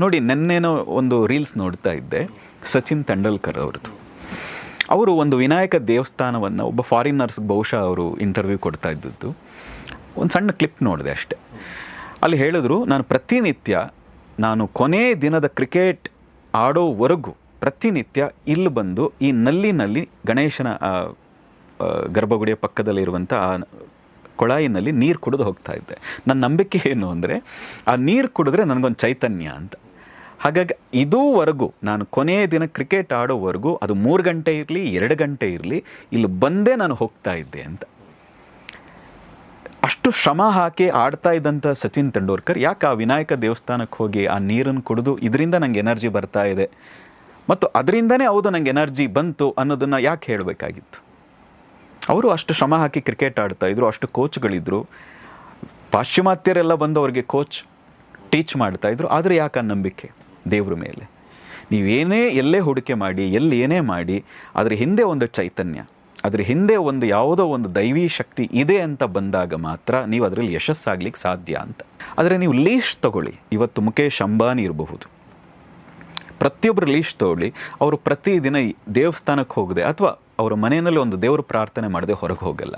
ನೋಡಿ, ನೆನ್ನೆನೋ ಒಂದು ರೀಲ್ಸ್ ನೋಡ್ತಾ ಇದ್ದೆ, ಸಚಿನ್ ತೆಂಡೂಲ್ಕರ್ ಅವ್ರದ್ದು. ಅವರು ಒಂದು ವಿನಾಯಕ ದೇವಸ್ಥಾನವನ್ನು ಒಬ್ಬ ಫಾರಿನರ್ಸ್ಗೆ ಬಹುಶಃ ಅವರು ಇಂಟರ್ವ್ಯೂ ಕೊಡ್ತಾ ಇದ್ದದ್ದು ಒಂದು ಸಣ್ಣ ಕ್ಲಿಪ್ ನೋಡಿದೆ ಅಷ್ಟೆ. ಅಲ್ಲಿ ಹೇಳಿದ್ರು, ನಾನು ಪ್ರತಿನಿತ್ಯ ನಾನು ಕೊನೆ ದಿನದ ಕ್ರಿಕೆಟ್ ಆಡೋವರೆಗೂ ಪ್ರತಿನಿತ್ಯ ಇಲ್ಲಿ ಬಂದು ಈ ನಲ್ಲಿನಲ್ಲಿ ಗಣೇಶನ ಗರ್ಭಗುಡಿಯ ಪಕ್ಕದಲ್ಲಿರುವಂಥ ಆ ಕೊಳಾಯಿನಲ್ಲಿ ನೀರು ಕುಡಿದು ಹೋಗ್ತಾ ಇದ್ದೆ. ನನ್ನ ನಂಬಿಕೆ ಏನು ಅಂದರೆ, ಆ ನೀರು ಕುಡಿದ್ರೆ ನನಗೊಂದು ಚೈತನ್ಯ ಅಂತ. ಹಾಗಾಗಿ ಇದುವರೆಗೂ ನಾನು ಕೊನೆಯ ದಿನ ಕ್ರಿಕೆಟ್ ಆಡೋವರೆಗೂ ಅದು 3 ಗಂಟೆ ಇರಲಿ 2 ಗಂಟೆ ಇರಲಿ ಇಲ್ಲಿ ಬಂದೇ ನಾನು ಹೋಗ್ತಾ ಇದ್ದೆ ಅಂತ. ಅಷ್ಟು ಶ್ರಮ ಹಾಕಿ ಆಡ್ತಾ ಇದ್ದಂಥ ಸಚಿನ್ ತೆಂಡೂಲ್ಕರ್ ಯಾಕೆ ಆ ವಿನಾಯಕ ದೇವಸ್ಥಾನಕ್ಕೆ ಹೋಗಿ ಆ ನೀರನ್ನು ಕುಡಿದು ಇದರಿಂದ ನನಗೆ ಎನರ್ಜಿ ಬರ್ತಾ ಇದೆ ಮತ್ತು ಅದರಿಂದನೇ ಹೌದು ನನಗೆ ಎನರ್ಜಿ ಬಂತು ಅನ್ನೋದನ್ನು ಯಾಕೆ ಹೇಳಬೇಕಾಗಿತ್ತು? ಅವರು ಅಷ್ಟು ಶ್ರಮ ಹಾಕಿ ಕ್ರಿಕೆಟ್ ಆಡ್ತಾಯಿದ್ರು, ಅಷ್ಟು ಕೋಚ್ಗಳಿದ್ರು, ಪಾಶ್ಚಿಮಾತ್ಯರೆಲ್ಲ ಬಂದು ಅವ್ರಿಗೆ ಕೋಚ್ ಟೀಚ್ ಮಾಡ್ತಾಯಿದ್ರು. ಆದರೆ ಯಾಕೆ ಆ ನಂಬಿಕೆ ದೇವ್ರ ಮೇಲೆ? ನೀವೇನೇ ಎಲ್ಲೇ ಹೂಡಿಕೆ ಮಾಡಿ, ಏನೇ ಮಾಡಿ, ಅದರ ಹಿಂದೆ ಒಂದು ಚೈತನ್ಯ, ಅದ್ರ ಹಿಂದೆ ಒಂದು ಯಾವುದೋ ಒಂದು ದೈವೀ ಶಕ್ತಿ ಇದೆ ಅಂತ ಬಂದಾಗ ಮಾತ್ರ ನೀವು ಅದರಲ್ಲಿ ಯಶಸ್ಸಾಗ್ಲಿಕ್ಕೆ ಸಾಧ್ಯ ಅಂತ. ಆದರೆ ನೀವು ಲೀಶ್ ತಗೊಳ್ಳಿ, ಇವತ್ತು ಮುಖೇಶ್ ಅಂಬಾನಿ ಇರಬಹುದು, ಪ್ರತಿಯೊಬ್ಬರು ಲೀಶ್ ತಗೊಳ್ಳಿ, ಅವರು ಪ್ರತಿದಿನ ದೇವಸ್ಥಾನಕ್ಕೆ ಹೋಗದೆ ಅಥವಾ ಅವರ ಮನೆಯಲ್ಲಿ ಒಂದು ದೇವ್ರ ಪ್ರಾರ್ಥನೆ ಮಾಡದೆ ಹೊರಗೆ ಹೋಗಲ್ಲ.